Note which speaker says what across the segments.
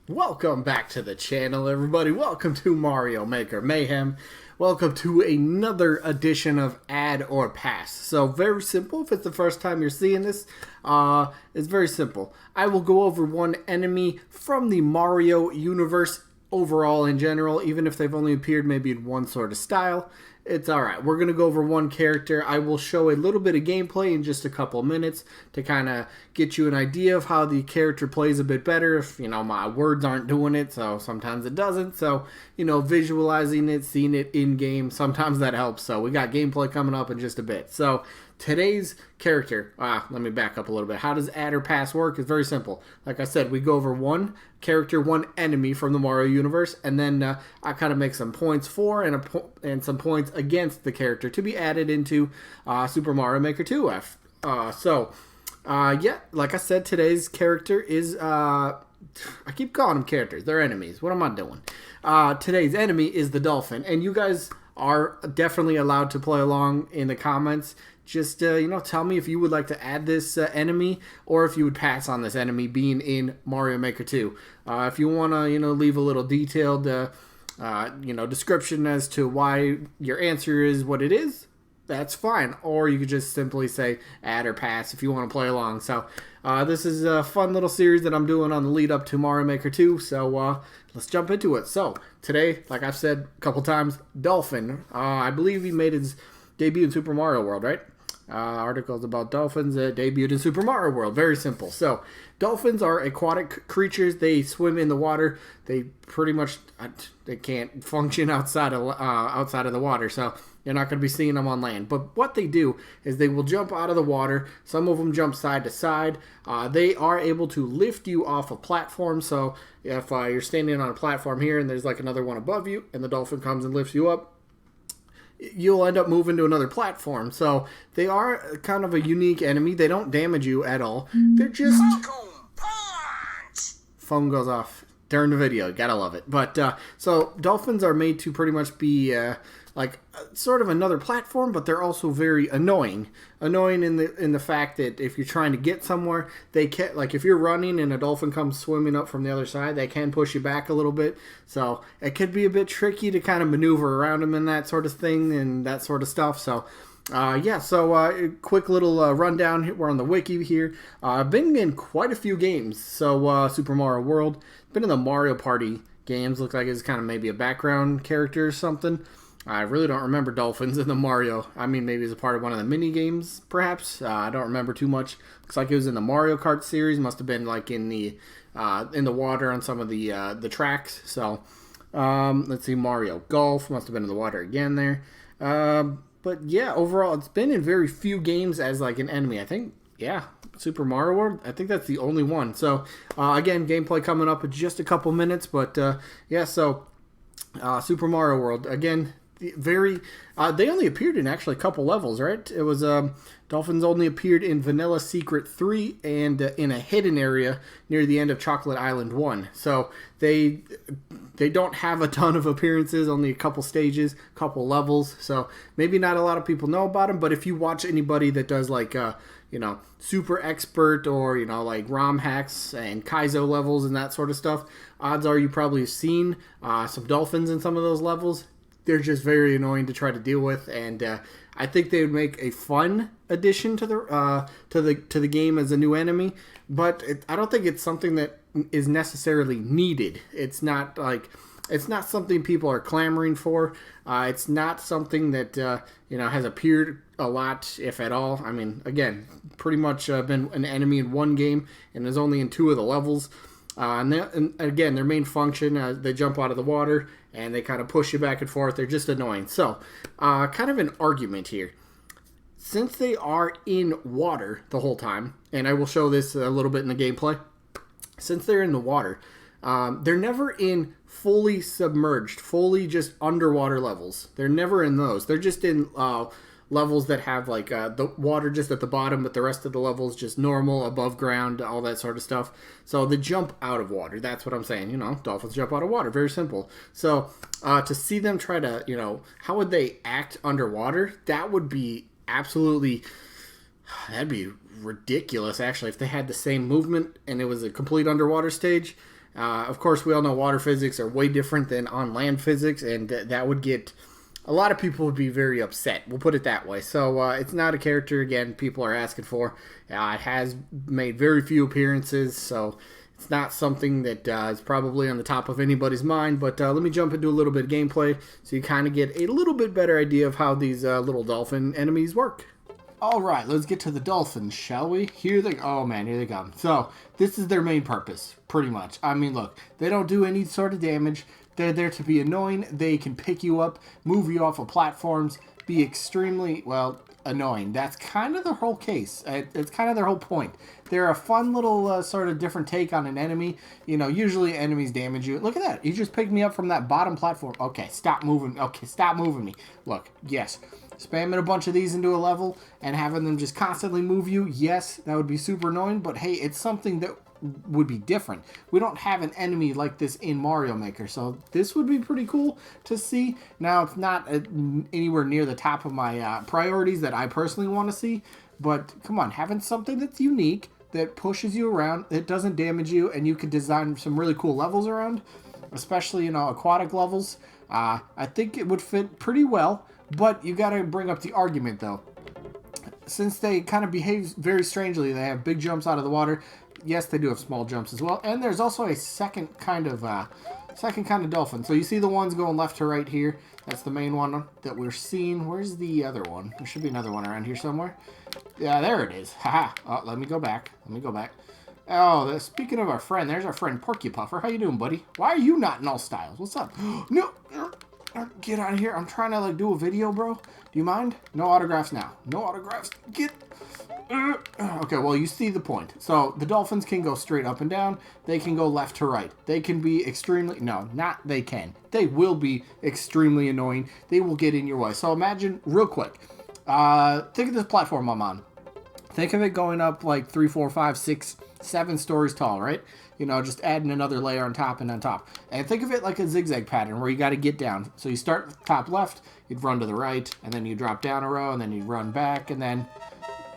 Speaker 1: Welcome back to the channel, everybody. Welcome to Mario Maker Mayhem. Welcome to another edition of Add or Pass. So very simple. If it's the first time you're seeing this, it's very simple. I will go over one enemy from the Mario universe overall in general, even if they've only appeared maybe in one sort of style. It's alright. We're going to go over one character. I will show a little bit of gameplay in just a couple of minutes to kind of get you an idea of how the character plays a bit better. If, my words aren't doing it, so sometimes it doesn't. So, visualizing it, seeing it in-game, sometimes that helps. So we got gameplay coming up in just a bit. So today's character, let me back up a little bit. How does add or pass work? It's very simple. Like I said, we go over one character, one enemy from the Mario universe, and then I kind of make some points for and some points against the character to be added into Super Mario Maker 2. Yeah, like I said, today's character is, I keep calling them characters. They're enemies. What am I doing? Today's enemy is the Dolphin, and you guys are definitely allowed to play along in the comments. Just, tell me if you would like to add this enemy or if you would pass on this enemy being in Mario Maker 2. If you want to, leave a little detailed, description as to why your answer is what it is, that's fine. Or you could just simply say add or pass if you want to play along. So, this is a fun little series that I'm doing on the lead up to Mario Maker 2. So, let's jump into it. So, today, like I've said a couple times, Dolphin. I believe he made his debut in Super Mario World, right? Articles about dolphins that debuted in Super Mario World. Very simple. So, dolphins are aquatic creatures. They swim in the water. They pretty much they can't function outside of the water. So you're not going to be seeing them on land. But what they do is they will jump out of the water. Some of them jump side to side. They are able to lift you off a platform. So if you're standing on a platform here and there's like another one above you, and the dolphin comes and lifts you up, you'll end up moving to another platform. So they are kind of a unique enemy. They don't damage you at all. They're just... Phone goes off during the video. Gotta love it. But, so dolphins are made to pretty much be, sort of another platform, but they're also very annoying. Annoying in the fact that if you're trying to get somewhere, they can, like, if you're running and a dolphin comes swimming up from the other side, they can push you back a little bit. So it could be a bit tricky to kind of maneuver around them and that sort of thing and that sort of stuff. So quick little rundown. We're on the wiki here. I've been in quite a few games. So Super Mario World, been in the Mario Party games. Looks like it's kind of maybe a background character or something. I really don't remember dolphins in the Mario. I mean, maybe as a part of one of the mini games, perhaps. I don't remember too much. Looks like it was in the Mario Kart series. Must have been like in the water on some of the tracks. So let's see, Mario Golf must have been in the water again there. But yeah, overall, it's been in very few games as like an enemy. I think, yeah, Super Mario World, I think that's the only one. So again, gameplay coming up in just a couple minutes. But Super Mario World again. They only appeared in actually a couple levels, right? It was dolphins only appeared in Vanilla Secret 3 and in a hidden area near the end of Chocolate Island 1. So they don't have a ton of appearances, only a couple stages, couple levels. So maybe not a lot of people know about them, but if you watch anybody that does like super expert or like ROM hacks and Kaizo levels and that sort of stuff, odds are you probably have seen some dolphins in some of those levels. They're just very annoying to try to deal with, and I think they would make a fun addition to the game as a new enemy. But I don't think it's something that is necessarily needed. It's not something people are clamoring for. It's not something that has appeared a lot, if at all. I mean, again, pretty much been an enemy in one game, and is only in 2 of the levels. And again, their main function, they jump out of the water and they kind of push you back and forth. They're just annoying. So, kind of an argument here. Since they are in water the whole time, and I will show this a little bit in the gameplay, since they're in the water, they're never in fully submerged, fully just underwater levels. They're never in those. They're just in levels that have like the water just at the bottom, but the rest of the levels just normal, above ground, all that sort of stuff. So they jump out of water. That's what I'm saying. Dolphins jump out of water. Very simple. So to see them try to, how would they act underwater? That would be that'd be ridiculous, actually, if they had the same movement and it was a complete underwater stage. Of course, we all know water physics are way different than on land physics, and that would get a lot of people would be very upset. We'll put it that way. So it's not a character, again, people are asking for. It has made very few appearances, so it's not something that is probably on the top of anybody's mind. But let me jump into a little bit of gameplay so you kind of get a little bit better idea of how these little dolphin enemies work. Alright, let's get to the dolphins, shall we? Here they oh man, here they come. So, this is their main purpose, pretty much. I mean, look, they don't do any sort of damage. They're there to be annoying. They can pick you up, move you off of platforms, be extremely, well, annoying. That's kind of the whole case. It's kind of their whole point. They're a fun little sort of different take on an enemy. You know, usually enemies damage you. Look at that. You just picked me up from that bottom platform. Okay, stop moving. Okay, stop moving me. Look, yes. Spamming a bunch of these into a level and having them just constantly move you, yes, that would be super annoying, but hey, it's something that would be different. We don't have an enemy like this in Mario Maker, so this would be pretty cool to see. Now, it's not anywhere near the top of my priorities that I personally want to see, but come on, having something that's unique, that pushes you around, that doesn't damage you, and you could design some really cool levels around, especially, you know, aquatic levels. I think it would fit pretty well. But you got to bring up the argument, though. Since they kind of behave very strangely, they have big jumps out of the water. Yes, they do have small jumps as well. And there's also a second kind of dolphin. So you see the ones going left to right here. That's the main one that we're seeing. Where's the other one? There should be another one around here somewhere. Yeah, there it is. Haha. Oh, let me go back. Oh, speaking of our friend, there's our friend Porky Puffer. How you doing, buddy? Why are you not in all styles? What's up? No. Get out of here. I'm trying to, like, do a video, bro. Do you mind? No autographs now. No autographs. Get... Okay, well, you see the point. So, the dolphins can go straight up and down. They can go left to right. They can be extremely... No, not they can. They will be extremely annoying. They will get in your way. So, imagine, real quick. Think of this platform I'm on. Think of it going up, like, 3, 4, 5, 6, 7 stories tall, right? You know, just adding another layer on top and on top. And think of it like a zigzag pattern where you got to get down. So you start top left, you'd run to the right, and then you drop down a row, and then you run back, and then...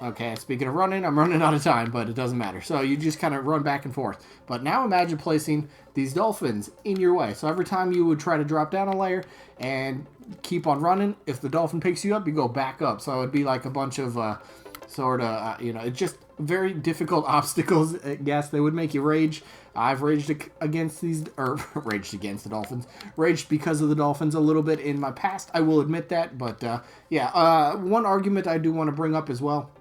Speaker 1: Okay, speaking of running, I'm running out of time, but it doesn't matter. So you just kind of run back and forth. But now imagine placing these dolphins in your way. So every time you would try to drop down a layer and keep on running, if the dolphin picks you up, you go back up. So it'd be like a bunch of... you know, it's just very difficult obstacles. Yes, they would make you rage. I've raged against these, or raged against the dolphins. Raged because of the dolphins a little bit in my past. I will admit that, but yeah. One argument I do want to bring up as well.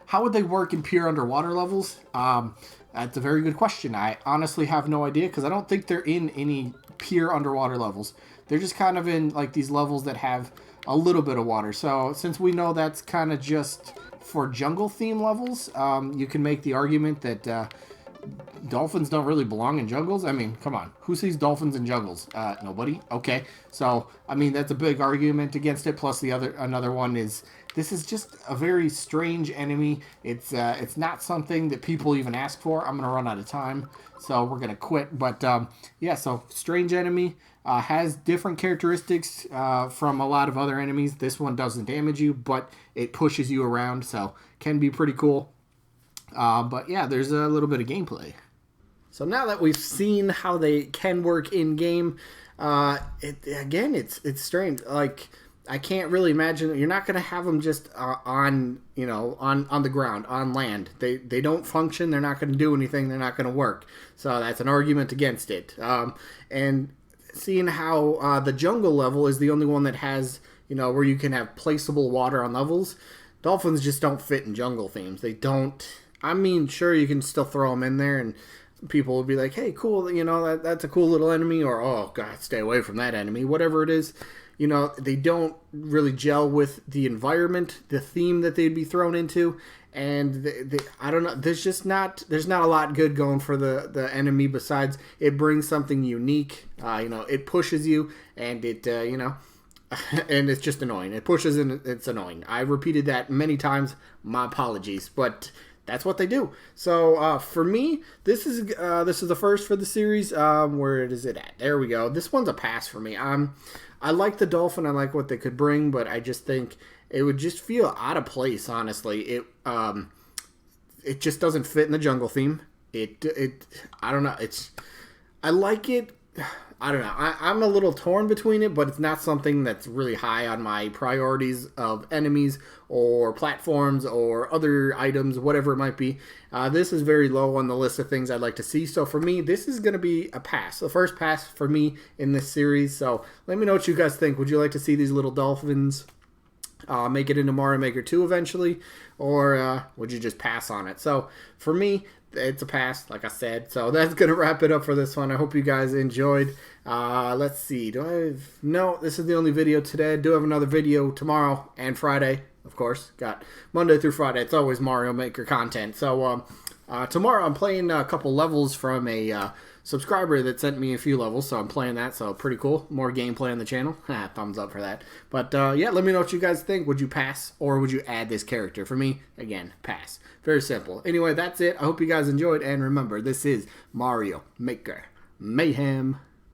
Speaker 1: How would they work in pure underwater levels? That's a very good question. I honestly have no idea because I don't think they're in any pure underwater levels. They're just kind of in like these levels that have a little bit of water. So since we know that's kind of just for jungle theme levels, you can make the argument that dolphins don't really belong in jungles. I mean, come on. Who sees dolphins in jungles? Nobody? Okay. So, I mean, that's a big argument against it. Plus, another one is this is just a very strange enemy. It's not something that people even ask for. I'm going to run out of time, so we're going to quit. But, yeah, so strange enemy. Has different characteristics from a lot of other enemies. This one doesn't damage you, but it pushes you around, so can be pretty cool. But yeah, there's a little bit of gameplay. So now that we've seen how they can work in game, it's strange. Like, I can't really imagine you're not going to have them just on the ground, on land. They don't function. They're not going to do anything. They're not going to work. So that's an argument against it. And seeing how the jungle level is the only one that has, where you can have placeable water on levels. Dolphins just don't fit in jungle themes. They don't. I mean, sure, you can still throw them in there and people will be like, hey, cool, that's a cool little enemy, or, oh, God, stay away from that enemy, whatever it is. They don't really gel with the environment, the theme that they'd be thrown into, and I don't know, there's not a lot good going for the enemy besides it brings something unique. It pushes you, and it, and it's just annoying. It pushes and it's annoying. I repeated that many times, my apologies, but that's what they do. So for me, this is the first for the series. Where is it at? There we go. This one's a pass for me. I like the Dolphin. I like what they could bring, but I just think it would just feel out of place. Honestly, it just doesn't fit in the jungle theme. I don't know. I like it. I don't know. I'm a little torn between it, but it's not something that's really high on my priorities of enemies or platforms or other items, whatever it might be. This is very low on the list of things I'd like to see. So for me, this is going to be a pass. The first pass for me in this series. So let me know what you guys think. Would you like to see these little dolphins make it into Mario Maker 2 eventually? Or would you just pass on it? So for me, it's a pass, like I said. So that's going to wrap it up for this one. I hope you guys enjoyed. Let's see. No, this is the only video today. I do have another video tomorrow and Friday, of course. Got Monday through Friday. It's always Mario Maker content. So tomorrow I'm playing a couple levels from a subscriber that sent me a few levels. So I'm playing that. So pretty cool. More gameplay on the channel. Thumbs up for that. But yeah, let me know what you guys think. Would you pass or would you add this character? For me, again, pass. Very simple. Anyway, that's it. I hope you guys enjoyed. And remember, this is Mario Maker Mayhem.